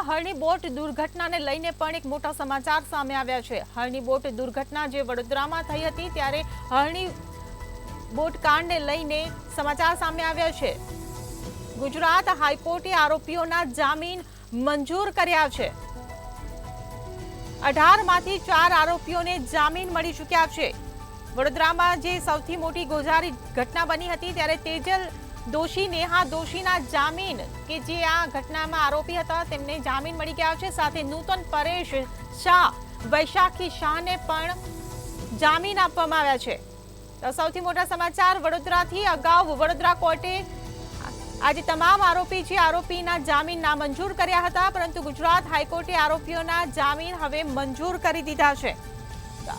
હળની boat દુર્ઘટનાને લઈને પણ એક મોટા સમાચાર સામે આવ્યા છે। હળની બોટ દુર્ઘટના જે વડોદરામાં થઈ હતી ત્યારે હળની બોટ કાંડને લઈને સમાચાર સામે આવ્યા છે। ગુજરાત હાઈકોર્ટે આરોપીઓના જામીન મંજૂર કર્યા છે। 18માંથી 4 આરોપીઓને જામીન મળી ચૂક્યા છે। વડોદરામાં જે સૌથી મોટી ગોઝારી ઘટના બની હતી ત્યારે તેજલ દોશી, નેહા દોશીના જામીન કે જે આ ઘટનામાં આરોપી હતા તેમને જામીન મળી ગયા છે। સાથે નૂતન પરેશ શાહ, વૈશાખી શાહને પણ જામીન આપવામાં આવ્યા છે। તો સૌથી મોટા સમાચાર વડોદરાથી। અગાઉ વડોદરા કોર્ટે આજે તમામ આરોપી છે આરોપીના જામીન નામંજૂર કર્યા હતા, પરંતુ ગુજરાત હાઈકોર્ટે આરોપીઓના જામીન હવે મંજૂર કરી દીધા છે।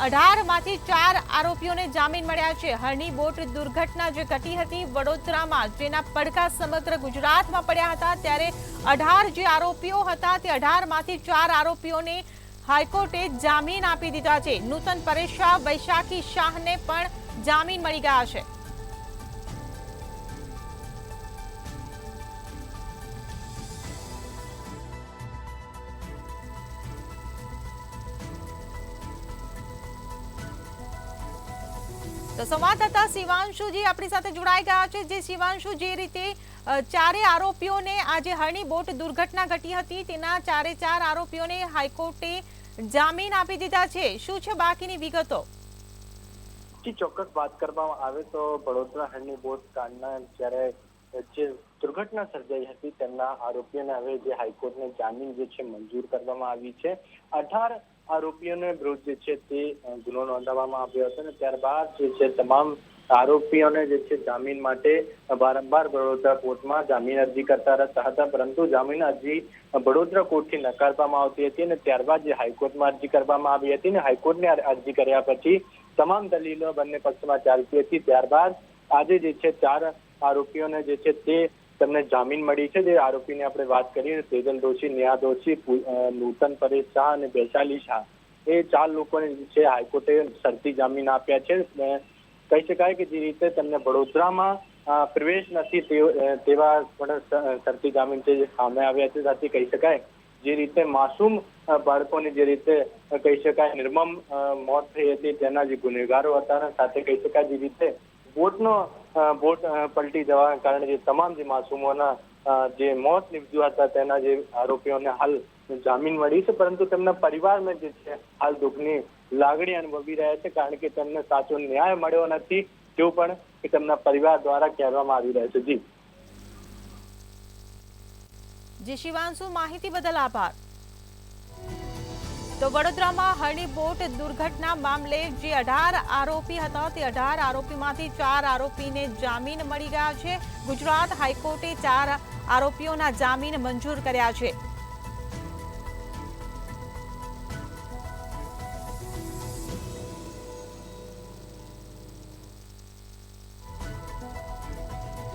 18માંથી 4 આરોપીઓને જામીન મળ્યા છે। હળની બોટ દુર્ઘટના જે ઘટી હતી વડોદરામાં, જેના પડઘા સમગ્ર ગુજરાતમાં પડ્યા હતા, ત્યારે 18 જે આરોપીઓ હતા તે 18માંથી 4 આરોપીઓને હાઈકોર્ટે જામીન આપી દીધા છે। નૂતન પરેશ શાહ, વૈશાખી શાહને પણ જામીન મળી ગયા છે। તો સંવાદદાતા શિવાંશુજી આપણી સાથે જોડાઈ ગયા છે। જે શિવાંશુ, જે રીતે ચારે આરોપીઓને આજે હળની બોટ દુર્ઘટના ઘટી હતી તેના 4 આરોપીઓને હાઈકોર્ટે જામીન આપી દીધા છે। શું છે બાકીની વિગતો? ચોક્કસ વાત કરવામાં આવે તો વડોદરા હળની બોટ કાંડના જ્યારે જે દુર્ઘટના સર્જાઈ હતી તેમના આરોપીઓને હવે જે હાઈકોર્ટને જામીન જે છે મંજૂર કરવામાં આવી છે। 18 આરોપીઓને વિરુદ્ધ જે છે તે ગુનો નોંધવામાં આવ્યો હતો અને ત્યારબાદ જે છે તમામ આરોપીઓને જે છે જામીન માટે વારંવાર વડોદરા કોર્ટમાં જામીન અરજી કરતા રહેતા હતા, પરંતુ જામીન અરજી વડોદરા કોર્ટથી નકારવામાં આવતી હતી અને ત્યારબાદ જે હાઈકોર્ટમાં અરજી કરવામાં આવી હતી ને હાઈકોર્ટને અરજી કર્યા પછી તમામ દલીલો બંને પક્ષમાં ચાલતી હતી। ત્યારબાદ આજે જે છે 4 આરોપીઓને જે છે તે તેમને જામીન મળી છે। જે આરોપીની આપણે વાત કરીએ તેજલ દોશી, નેહા દોશી, નૂતન પરેશ શાહ અને વૈશાલી શાહ, એ 4 લોકોને જે છે હાઈકોર્ટે શરતી જામીન આપ્યા છે। કહી શકાય કે જે રીતે તેમને વડોદરામાં પ્રવેશ નથી તેવા પણ શરતી જામીન છે જે સામે આવ્યા છે। સાથે કહી શકાય જે રીતે માસૂમ બાળકોની જે રીતે કહી શકાય નિર્મમ મોત થઈ હતી તેના જે ગુનેગારો હતા, સાથે કહી શકાય જે રીતે બોટ પલટી જવાના કારણે જે તમામ જે માસૂમોના જે મોત નીપજ્યા હતા તેના જે આરોપીઓને હાલ જામીન મળી છે, પરંતુ તેમના પરિવારમાં જે છે હાલ દુઃખની લાગણી અનુભવી રહ્યા છે, કારણ કે તેમને સાચો ન્યાય મળ્યો નથી તેવું પણ કે તેમના પરિવાર દ્વારા કહેવામાં આવી રહ્યું છે। જી શિવાંશુ, માહિતી બદલ આભાર। તો વડોદરામાં હળની બોટ દુર્ઘટના મામલે જે 18 આરોપી હતા તે 18 આરોપીમાંથી 4 આરોપીને જામીન મળી ગયા છે। ગુજરાત હાઈકોર્ટે 4 આરોપીઓના જામીન મંજૂર કર્યા છે।